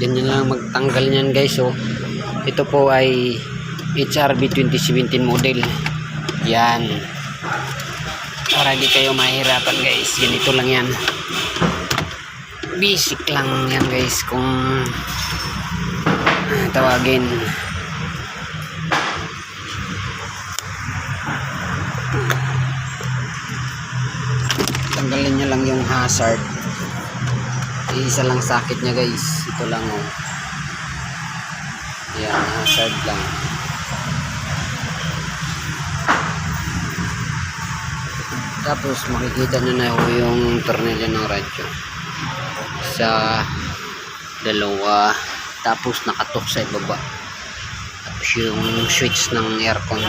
Ganyan lang magtanggal niyan guys. So ito po ay HRB 2017 model. Yan, para di kayo mahirapan guys, ganito lang yan, basic lang yan guys kung tawagin. Tanggalin nyo lang yung hazard, isa lang sakit nya guys, ito lang oh. Yan, hazard lang. Tapos makikita nyo na yung tornilyo ng radyo sa dalawa, tapos nakatok sa ibaba, tapos yung switch ng aircon.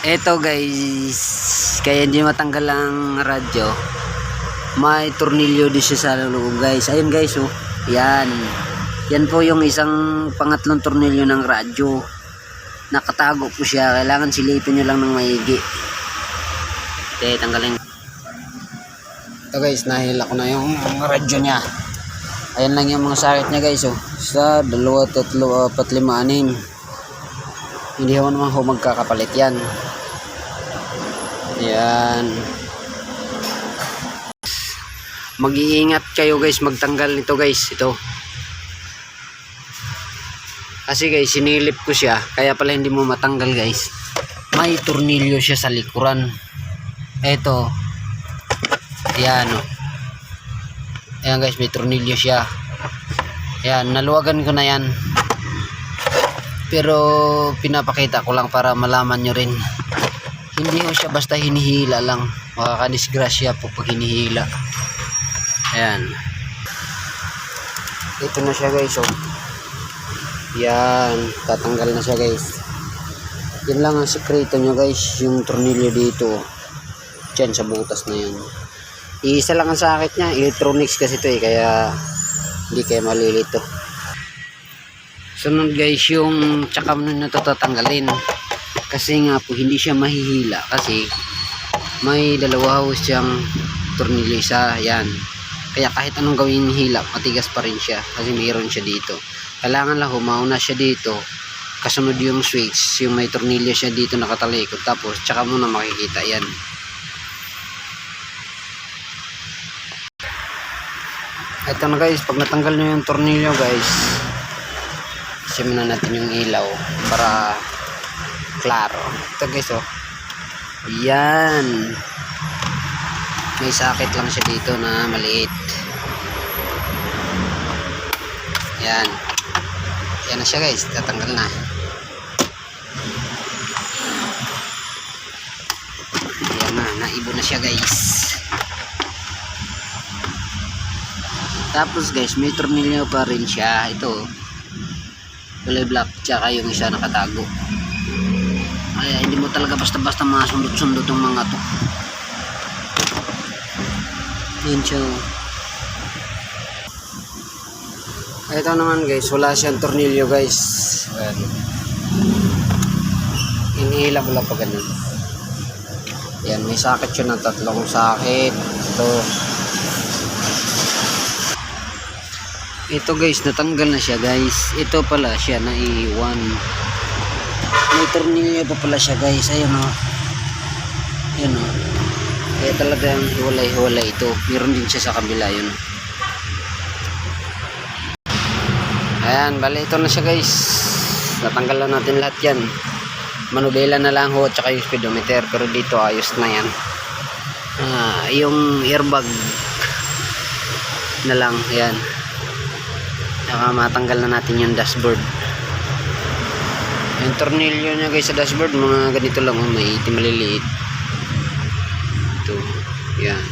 Eto guys, kaya hindi matanggal ang radyo, may tornilyo din siya sa loob guys. Ayun guys oh, yan, yan po yung isang pangatlong tornilyo ng radyo, nakatago po siya, kailangan silipin nyo lang ng maigi. Okay, tanggalin. Ito guys, nahila ko na yung radyo nya. Ayan lang yung mga sakit nya guys oh, sa 2, 3, 4, 5, 6. Hindi naman ho magkakapalit yan. Yan, mag-iingat kayo guys magtanggal nito guys. Ito kasi guys sinilip ko siya, kaya pala hindi mo matanggal guys. May tornilyo siya sa likuran. Ito, yan oh. Ayan guys, may tornilyo siya. Yan, naluwagan ko na yan, pero pinapakita ko lang para malaman nyo rin. Hindi ko siya basta hinihila lang, makakadisgrasya po pag hinihila. Ayan, ito na siya guys oh. Yan, tatanggal na siya guys. Yan lang ang sekreto nyo guys, yung tornilyo dito dyan sa butas na yan. Isa lang ang sakit nya, electronics kasi ito eh, kaya hindi kayo malilito. Sunod guys, yung tsaka mo na ito tatanggalin, kasi nga po hindi siya mahihila kasi may dalawa ho siyang tornilyo isa. Yan, kaya kahit anong gawin hila, matigas pa rin siya kasi mayroon siya dito. Kailangan lang humauna siya dito, kasunod yung switch, yung may tornilyo siya dito nakatalikod, tapos tsaka mo na makikita yan. Ito na guys, pag natanggal nyo yung tornilyo guys, simulan natin yung ilaw para klaro. Ito guys oh, yan, may sakit lang siya dito na maliit. Yan, yan na siya guys, tatanggal na. Yan na, naibo na siya guys. Tapos guys, may tornilyo pa rin siya. Ito kulay black, tsaka yung isa nakatago. Ay, hindi mo talaga basta-basta masundot-sundot yung mga to. Yan siya. Ito naman guys, wala siyang tornilyo guys. Ayan, inihila ko lang pa ganun. Yan, may sakit siya ng 3 sakit. Ito guys, natanggal na siya guys. Ito pala siya naiiwan, may tornilyo pa pala siya guys. Ayun o, ayun o, kaya talagang hiwalay-hiwalay ito. Meron din siya sa kabila, yun. Ayan, bali ito na siya guys, natanggal na natin lahat yan. Manubela na lang ho, tsaka yung speedometer, pero dito ayos na yan. Yung airbag na lang, yan. Saka matanggal na natin yung dashboard. Yung tornilyo nya guys sa dashboard, mga ganito lang, may itim maliliit. Ito, yan.